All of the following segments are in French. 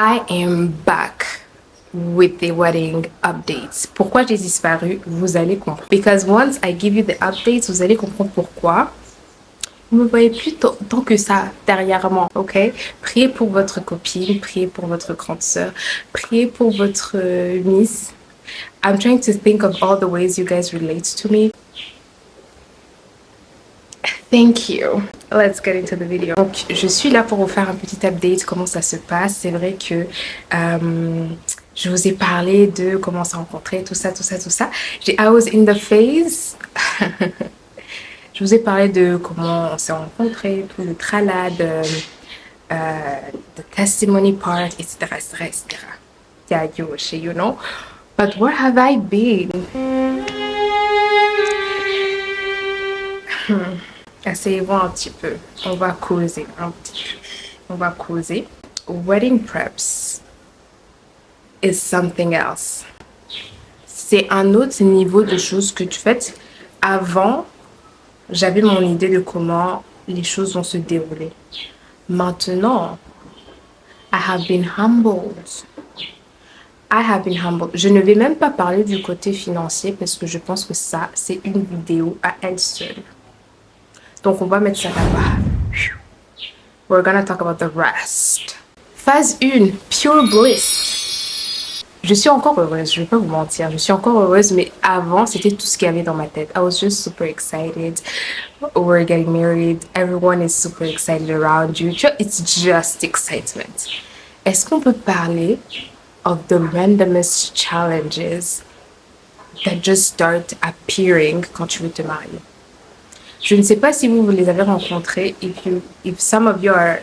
I am back with the wedding updates. Pourquoi j'ai disparu? Vous allez comprendre. Because once I give you the updates, vous allez comprendre pourquoi. Vous me voyez plus tant que ça derrière moi, ok? Priez pour votre copine, priez pour votre grande sœur, priez pour votre niece. I'm trying to think of all the ways you guys relate to me. Thank you. Let's get into the video. Donc, je suis là pour vous faire un petit update, comment ça se passe. C'est vrai que je vous ai parlé de comment on s'est rencontrés, tout ça. I was in the phase. Je vous ai parlé de comment on s'est rencontrés, tout le tralade, the testimony part, etc. Yeah, you know. But where have I been? Asseyez-vous un petit peu. On va causer un petit peu. On va causer. Wedding preps is something else. C'est un autre niveau de choses que tu fais. Avant, j'avais mon idée de comment les choses vont se dérouler. Maintenant, I have been humbled. Je ne vais même pas parler du côté financier parce que je pense que ça, c'est une vidéo à elle seule. Donc, on va mettre ça là-bas. We're gonna talk about the rest. Phase 1, pure bliss. Je suis encore heureuse, je vais pas vous mentir. Je suis encore heureuse, mais avant, c'était tout ce qu'il y avait dans ma tête. I was just super excited. We're getting married. Everyone is super excited around you. It's just excitement. Est-ce qu'on peut parler of the randomest challenges that just start appearing quand tu veux te marier? Je ne sais pas si vous les avez rencontrés, if some of you are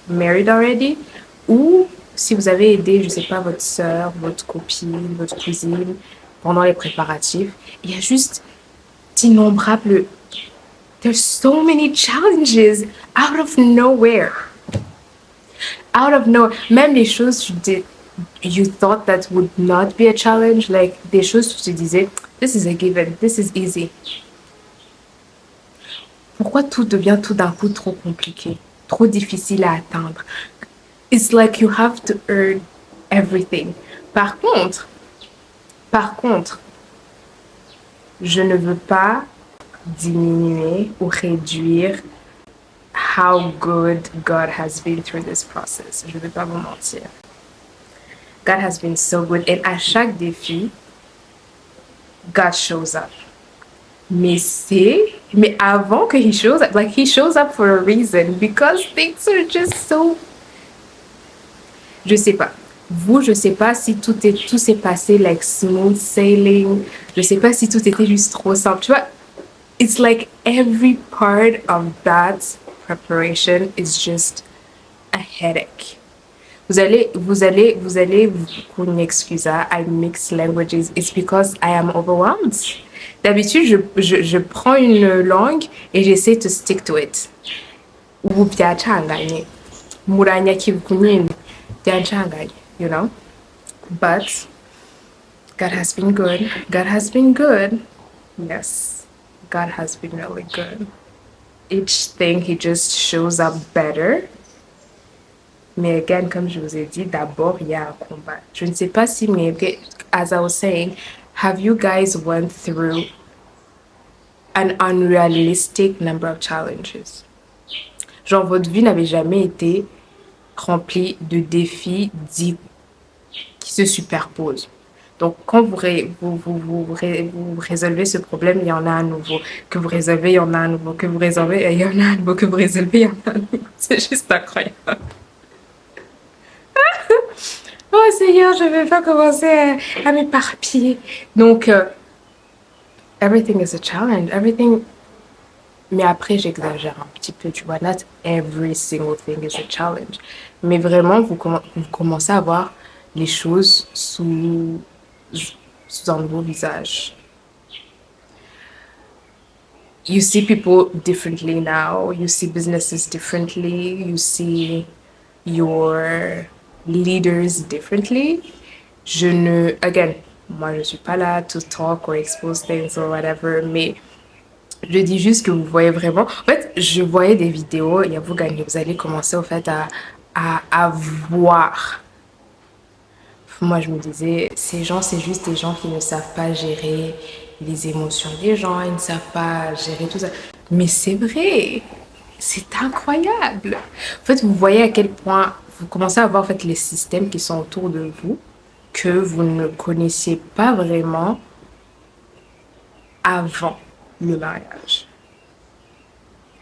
married already, ou si vous avez aidé, je ne sais pas, votre sœur, votre copine, votre cousine pendant les préparatifs. Il y a juste d'innombrables... There's so many challenges out of nowhere. Out of nowhere. Même les choses you thought that would not be a challenge, like des choses tu te disais, this is a given, this is easy. Pourquoi tout devient tout d'un coup trop compliqué, trop difficile à atteindre? It's like you have to earn everything. Par contre, je ne veux pas diminuer ou réduire how good God has been through this process. Je ne vais pas vous mentir. God has been so good. Et à chaque défi, God shows up. Mais avant que he shows up, like he shows up for a reason because things are just so... Je sais pas. Je sais pas si tout s'est passé like smooth sailing. Je sais pas si tout était juste trop simple. Tu vois, it's like every part of that preparation is just a headache. Vous allez vous m'excuser, I mix languages. It's because I am overwhelmed. D'habitude, je prends une langue et j'essaie to stick to it. Ou byachanganye. Muranya kibukunyini. Byachanganye, you know? But God has been good. God has been good. Yes. God has been really good. Each thing, he just shows up better. Mais again, comme je vous ai dit, d'abord, il y a un combat. Je ne sais pas si, mais as I was saying, have you guys went through an unrealistic number of challenges? Genre, votre vie n'avait jamais été remplie de défis qui se superposent. Donc, quand vous résolvez ce problème, il y en a un nouveau. Que vous résolvez, il y en a un nouveau. Que vous résolvez, il y en a un nouveau. Que vous résolvez, il y en a un nouveau. C'est juste incroyable. Oh Seigneur, je ne vais pas commencer à m'éparpiller. Donc, everything is a challenge. Everything... Mais après, j'exagère un petit peu, tu vois. Not every single thing is a challenge. Mais vraiment, vous commencez à voir les choses sous un nouveau visage. You see people differently now. You see businesses differently. You see your leaders differently. Again, moi je suis pas là to talk or expose things or whatever, mais je dis juste que vous voyez vraiment. En fait, je voyais des vidéos et vous allez commencer au fait à voir Moi, je me disais, ces gens, c'est juste des gens qui ne savent pas gérer les émotions des gens, ils ne savent pas gérer tout ça. Mais c'est vrai, c'est incroyable. En fait, vous voyez à quel point vous commencez à voir en fait, les systèmes qui sont autour de vous que vous ne connaissiez pas vraiment avant le mariage.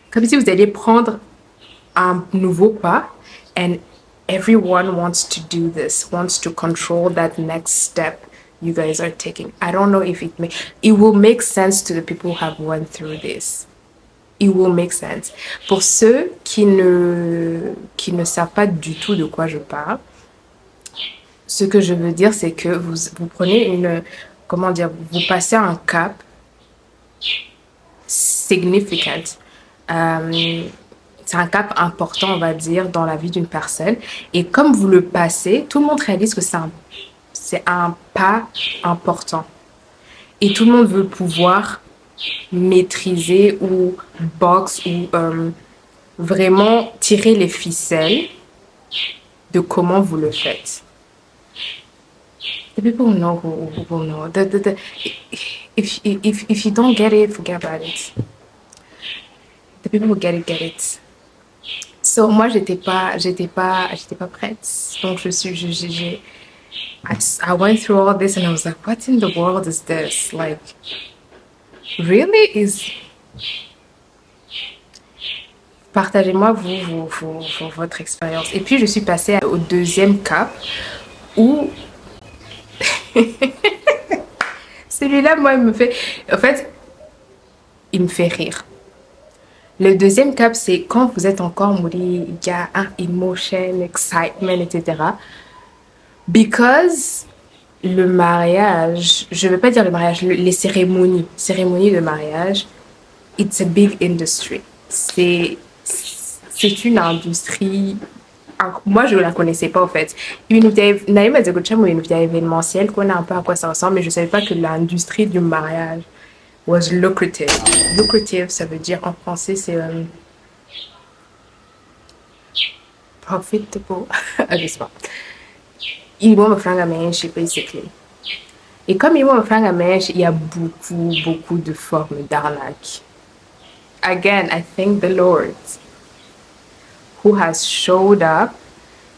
Comme si vous alliez prendre un nouveau pas and everyone wants to do this, wants to control that next step you guys are taking. I don't know if it will make sense to the people who have went through this. It will make sense. Pour ceux qui ne savent pas du tout de quoi je parle, ce que je veux dire, c'est que vous prenez comment dire, vous passez un cap significant. C'est un cap important, on va dire, dans la vie d'une personne. Et comme vous le passez, tout le monde réalise que c'est un pas important. Et tout le monde veut pouvoir maîtriser ou box ou vraiment tirer les ficelles de comment vous le faites. The people know who know. If you don't get it, forget about it. The people who get it. So, moi, j'étais pas prête. Donc, I went through all this and I was like, what in the world is this? Like, really? Partagez-moi, votre expérience. Et puis, je suis passée au deuxième cap où celui-là, moi, il me fait rire. Le deuxième cap, c'est quand vous êtes encore mouli, il y a un emotion, excitement, etc. Because le mariage, je ne veux pas dire le mariage, les cérémonies de mariage, it's a big industry. C'est une industrie. Moi, je ne la connaissais pas, en fait. Naïm a dit que c'est une événementielle, qu'on a un peu à quoi ça ressemble, mais je ne savais pas que l'industrie du mariage was lucrative. Lucrative, ça veut dire, en français, c'est profitable. Je sais pas. Ils vont me faire un ménage, basically. Et comme ils vont me faire un ménage, il y a beaucoup de formes d'arnaque. Again, I thank the Lord who has showed up.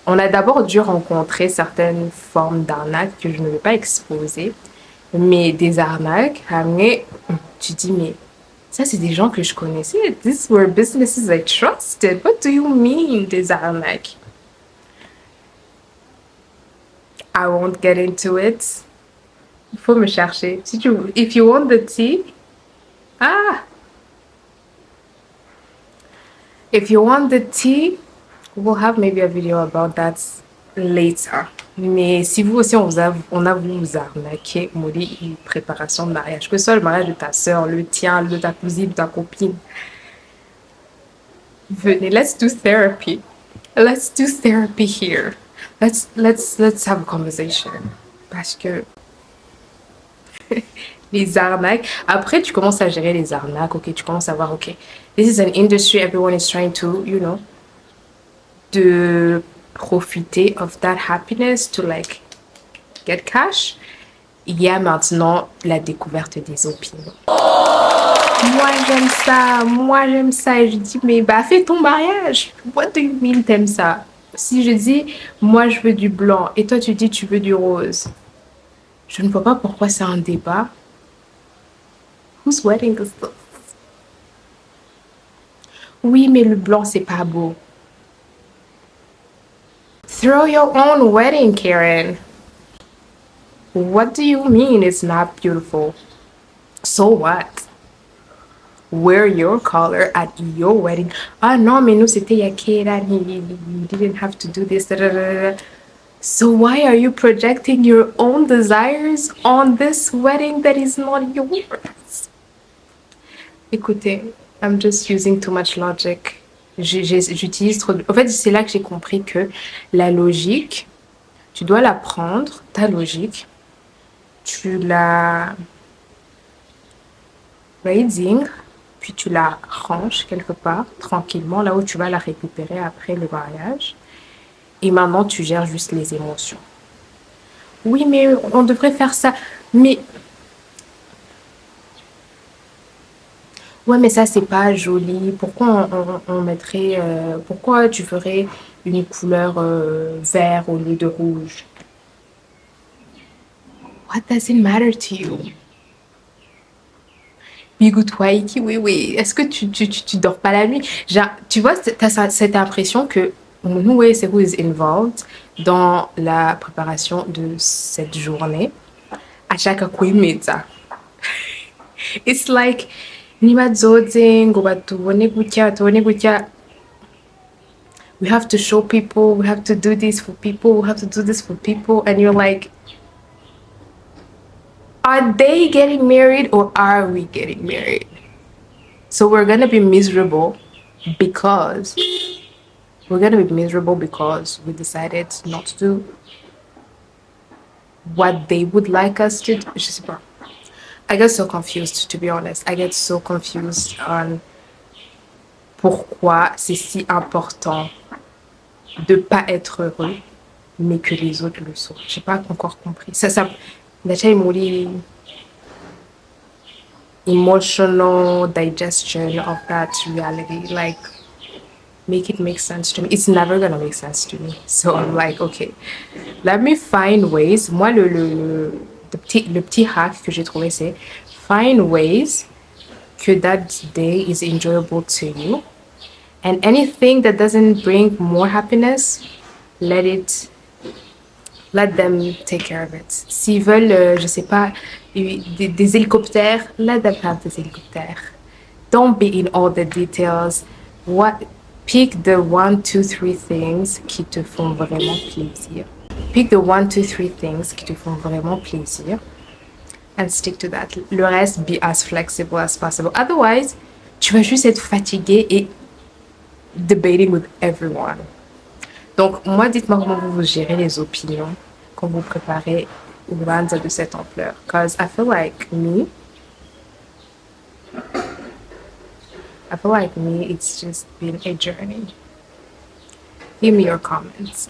On a d'abord dû rencontrer certaines formes d'arnaques que je ne vais pas exposer, mais des arnaques, mais tu dis, mais ça, c'est des gens que je connaissais. These were businesses I trusted. What do you mean, des arnaques? I won't get into it. Il faut me chercher. If you want the tea, if you want the tea, we'll have maybe a video about that later. Mais si vous aussi, on a voulu vous arnaquer, une préparation de mariage, que ce soit le mariage de ta soeur, le tien, de ta cousine, de ta copine, venez, let's do therapy. Let's do therapy here. Let's have a conversation. Parce que les arnaques, après tu commences à gérer les arnaques, ok, tu commences à voir, ok, this is an industry, everyone is trying to, de profiter of that happiness to like get cash. Il y a maintenant la découverte des opinions. Moi j'aime ça et je dis mais bah fais ton mariage. What do you mean t'aimes ça? Si je dis moi je veux du blanc et toi tu dis tu veux du rose, je ne vois pas pourquoi c'est un débat. Whose wedding is this? Oui mais le blanc c'est pas beau. Throw your own wedding, Karen. What do you mean it's not beautiful? So what? Wear your color at your wedding. Ah non, mais nous c'était il y a Karen, he didn't have to do this. Da, da, da, da. So why are you projecting your own desires on this wedding that is not yours? Écoutez, I'm just using too much logic. J'utilise trop de... En fait, c'est là que j'ai compris que la logique, tu dois la prendre, ta logique, tu la raising, puis tu la ranges quelque part, tranquillement, là où tu vas la récupérer après le mariage. Et maintenant, tu gères juste les émotions. Oui, mais on devrait faire ça. Mais ouais, mais ça, c'est pas joli. Pourquoi on mettrait. Pourquoi tu ferais une couleur vert au lieu de rouge? What does it matter to you? Bigoud Waiki, oui, oui. Est-ce que tu dors pas la nuit? Genre, tu vois, t'as cette impression que nous, ouais, c'est who is involved dans la préparation de cette journée. À chaque coup, ça. It's like, ni badzoze, ngo batubone gutya, tubone gutya. We have to show people, we have to do this for people, we have to do this for people. And you're like, are they getting married or are we getting married? So we're gonna be miserable because we're gonna be miserable because we decided not to do what they would like us to do. Je sais pas. I get so confused, to be honest. I get so confused on pourquoi c'est si important de pas être heureux, mais que les autres le sont. J'ai pas encore compris. Ça, déjà, emotional digestion of that reality. Like, make it make sense to me. It's never gonna make sense to me. So I'm like, okay, let me find ways. Moi, le petit hack que j'ai trouvé, c'est find ways que that day is enjoyable to you. And anything that doesn't bring more happiness, let it, let them take care of it. S'ils veulent, je sais pas, des hélicoptères, let them have des hélicoptères. Don't be in all the details. What, pick the one, two, three things qui te font vraiment plaisir. Pick the one, two, three things qui te font vraiment plaisir. And stick to that. Le reste, be as flexible as possible. Otherwise, tu vas juste être fatigué et debating with everyone. Donc, moi, dites-moi comment vous gérez les opinions quand vous préparez une bande de cette ampleur. Because I feel like me, it's just been a journey. Give me your comments.